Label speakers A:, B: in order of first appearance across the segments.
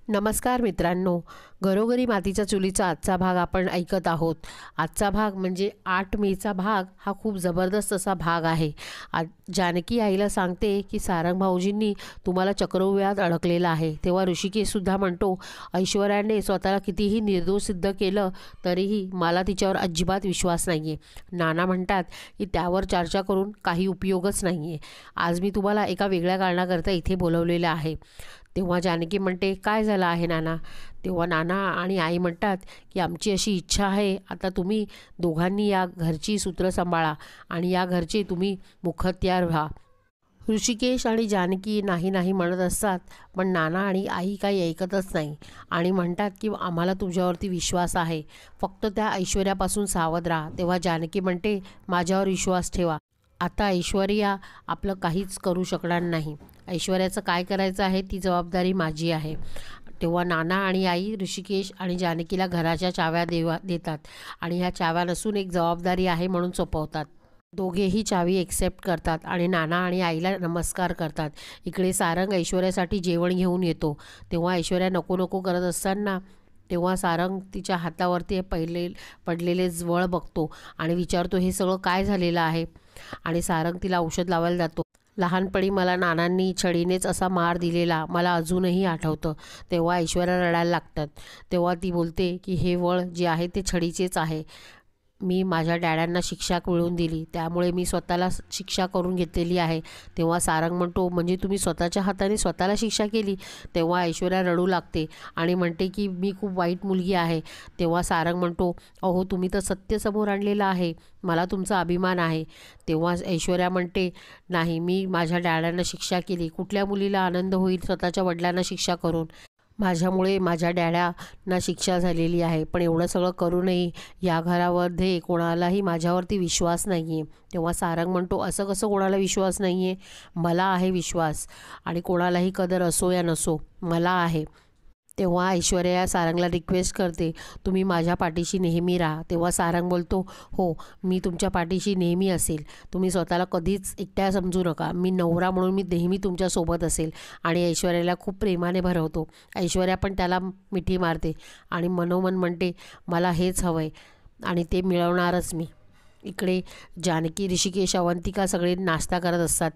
A: नमस्कार मित्रांनो, घरोघरी मातीच्या चुलीचा आजचा भाग आपण ऐकत आहोत. आजचा भाग म्हणजे 8 मेचा भाग हा खूप जबरदस्त असा भाग आहे. आज जानकी आईला सांगते की सारंग भाऊजींनी तुम्हाला चक्रव्यूहात अडकलेला आहे. तेव्हा ऋषिकेशसुद्धा म्हणतो, ऐश्वर्याने स्वतःला कितीही निर्दोष सिद्ध केलं तरीही मला तिच्यावर अजिबात विश्वास नाही आहे. नाना म्हणतात की त्यावर चर्चा करून काही उपयोगच नाही आहे. आज मी तुम्हाला एका वेगळ्या कारणाकरता इथे बोलवलेलं आहे. तेव्हा जानकी म्हणते, काय झालं आहे नाना? तेव्हा नाना आणि आई म्हणतात की आमची अशी इच्छा आहे, आता तुम्ही दोघांनी या घरची सूत्र सांभाळा आणि या घरचे तुम्ही मुखत्यार व्हा. ऋषिकेश आणि जानकी नाही नाही म्हणत असतात, पण नाना आणि आई काही ऐकतच नाही आणि म्हणतात की आम्हाला तुझ्यावरती विश्वास आहे, फक्त त्या ऐश्वर्यापासून सावध राहा. तेव्हा जानकी म्हणते, माझ्यावर विश्वास ठेवा. आता ऐश्वर्या आपलं काहीच करू शकणार नाही. ऐश्वर्याचं काय करायचं आहे ती जबाबदारी माझी आहे. तेव्हा नाना आणि आई ऋषिकेश आणि जानकीला घराच्या चाव्या देतात आणि ह्या चाव्या नसून एक जबाबदारी आहे म्हणून सोपवतात. दोघेही चावी एक्सेप्ट करतात आणि नाना आणि आईला नमस्कार करतात. इकडे सारंग ऐश्वर्यासाठी जेवण घेऊन येतो. तेव्हा ऐश्वर्या नको नको करत असताना तेव्हा सारंग तिच्या हातावरती पडलेले जवळ बघतो आणि विचारतो, हे सगळं काय झालेलं आहे? आणि सारंग तिला औषध लावायला जातो. लहानपणी मला नानांनी छडीनेच असा मार दिलेला मला अजूनही आठवतं. तेव्हा ऐश्वर्या रडायला लागतात. तेव्हा ती बोलते की हे वळ जे आहे ते छडीचेच आहे. मी माझ्या डॅडांना शिक्षा मिळवून दिली, त्यामुळे मी स्वतःला शिक्षा करून घेतलेली आहे. तेव्हा सारंग म्हणतो, म्हणजे तुम्ही स्वतःच्या हाताने स्वतःला शिक्षा केली? तेव्हा ऐश्वर्या रडू लागते आणि म्हणते की मी खूप वाईट मुलगी आहे. तेव्हा सारंग म्हणतो, अहो तुम्ही तर सत्य समोर आणलेलं आहे, मला तुमचा अभिमान आहे. तेव्हा ऐश्वर्या म्हणते, नाही, मी माझ्या डॅडांना शिक्षा केली. कुठल्या मुलीला आनंद होईल स्वतःच्या वडिलांना शिक्षा करून? माझ्यामुळे माझ्या डॅडांना शिक्षा झालेली आहे, पण एवढं सगळं करूनही या घरामध्ये कोणालाही माझ्यावरती विश्वास नाही आहे. तेव्हा सारंग म्हणतो, असं कसं कोणाला विश्वास नाही आहे? मला आहे विश्वास आणि कोणालाही कदर असो या नसो, मला आहे. तेव्हा ऐश्वर्या सारंगला रिक्वेस्ट करते, तुम्ही माझ्या पाठीशी नेहमी राहा. तेव्हा सारंग बोलतो, हो, मी तुमच्या पाठीशी नेहमी असेल. तुम्ही स्वतःला कधीच एकट्या समजू नका. मी नवरा म्हणून मी नेहमी तुमच्यासोबत असेल. आणि ऐश्वर्याला खूप प्रेमाने भरवतो. ऐश्वर्या पण त्याला मिठी मारते आणि मनोमन म्हणते, मला हेच हवं आहे आणि ते मिळवणारच मी. इकडे जानकी, ऋषिकेश, अवंतिका सगळे नाश्ता करत असतात.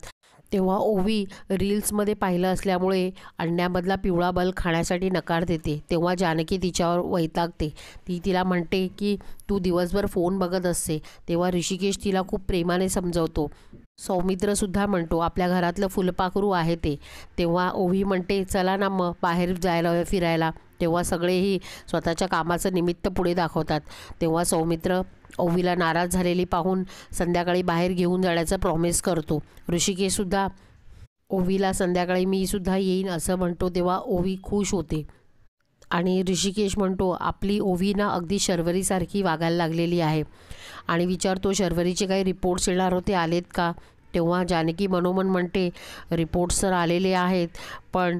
A: तेव्हा ओवी रील्समध्ये पाहिलं असल्यामुळे अंड्यामधला पिवळा बल्ब खाण्यासाठी नकार देते. तेव्हा जानकी तिच्यावर वैतागते. ती तिला म्हणते की तू दिवसभर फोन बघत असते. तेव्हा ऋषिकेश तिला खूप प्रेमाने समजवतो. सौमित्रसुद्धा म्हणतो, आपल्या घरातलं फुलपाखरू आहे ते. तेव्हा ओवी म्हणते, चला ना मग बाहेर जायला फिरायला. तेव्हा सगळेही स्वतःच्या कामाचं निमित्त पुढे दाखवतात. तेव्हा सौमित्र ओवीला नाराज झालेली पाहून संध्याकाळी बाहेर घेऊन जाण्याचं प्रॉमिस करतो. ऋषिकेशसुद्धा ओवीला संध्याकाळी मी सुद्धा येईन असं म्हणतो. तेव्हा ओवी खुश होते आणि ऋषिकेश म्हणतो, आपली ओवी ना अगदी शर्वरीसारखी वागायला लागलेली आहे आणि विचारतो, शर्वरीचे काही रिपोर्ट्स येणार होते, आलेत का? तेव्हा जानकी मनोमन म्हणते, रिपोर्ट्स तर आलेले आहेत, पण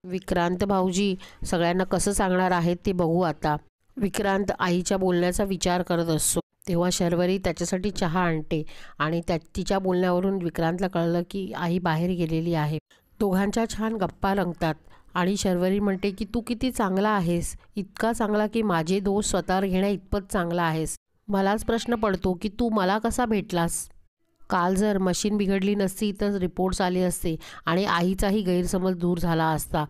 A: विक्रांत भाऊजी सगळ्यांना कसं सांगणार आहेत ते बघू आता. विक्रांत आईच्या बोलण्याचा विचार करत असतो. तेव्हा शर्वरी त्याच्यासाठी चहा आणते आणि तिच्या बोलण्यावरून विक्रांतला कळलं की आई बाहेर गेलेली आहे. दोघांच्या छान गप्पा रंगतात आणि शर्वरी म्हणते की तू किती चांगला आहेस, इतका चांगला की माझे दोष स्वतःवर घेण्या इतपत चांगला आहेस. मलाच प्रश्न पडतो की तू मला कसा भेटलास? काल जर मशीन बिघडली नसती तर रिपोर्ट्स आले असते आणि आईचाही गैरसमज दूर झाला असता.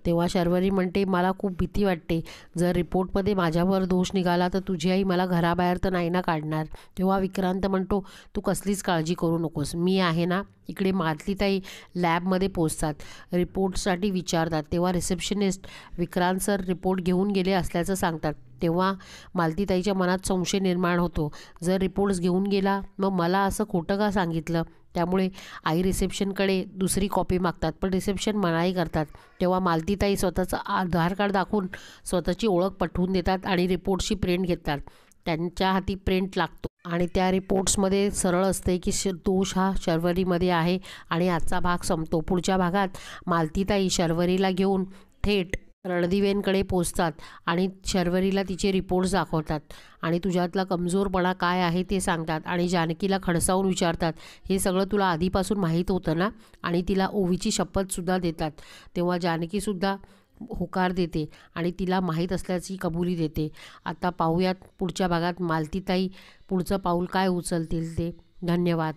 A: तेव्हा शर्वरी म्हणते, मला खूप भीती वाटते, जर रिपोर्टमध्ये माझ्यावर दोष निघाला तर तुझी आई मला घराबाहेर तर नाही ना काढणार. तेव्हा विक्रांत म्हणतो, तू कसलीच काळजी करू नकोस, मी आहे ना. इकडे मालतीताई लॅबमध्ये पोचतात, रिपोर्टसाठी विचारतात. तेव्हा रिसेप्शनिस्ट विक्रांत सर रिपोर्ट घेऊन गेले असल्याचं सांगतात. तेव्हा मालतीताईच्या मनात संशय निर्माण होतो, जर रिपोर्ट्स घेऊन गेला मग मला असं खोटं का सांगितलं? त्यामुळे आई रिसेप्शनकडे दुसरी कॉपी मागतात, पण रिसेप्शन मनाई करतात. तेव्हा मालतीताई स्वतःचं आधार कार्ड दाखवून स्वतःची ओळख पटवून देतात आणि रिपोर्टची प्रिंट घेतात. त्यांच्या हाती प्रिंट लागतो आणि त्या रिपोर्ट्समध्ये सरळ असते की दोष हा शर्वरीमध्ये आहे आणि आजचा भाग संपतो. पुढच्या भागात मालतीताई शर्वरीला घेऊन थेट रणदिवेंकडे पोचतात आणि शर्वरीला तिचे रिपोर्ट्स दाखवतात आणि तुझ्यातला कमजोरपणा काय आहे ते सांगतात आणि जानकीला खडसावून विचारतात, हे सगळं तुला आधीपासून माहीत होतं ना? आणि तिला ओवीची शपथसुद्धा देतात. तेव्हा जानकीसुद्धा होकार देते आणि तिला माहीत असल्याची कबुली देते. आता पाहूयात पुढच्या भागात मालतीताई पुढचं पाऊल काय उचलतील ते. धन्यवाद.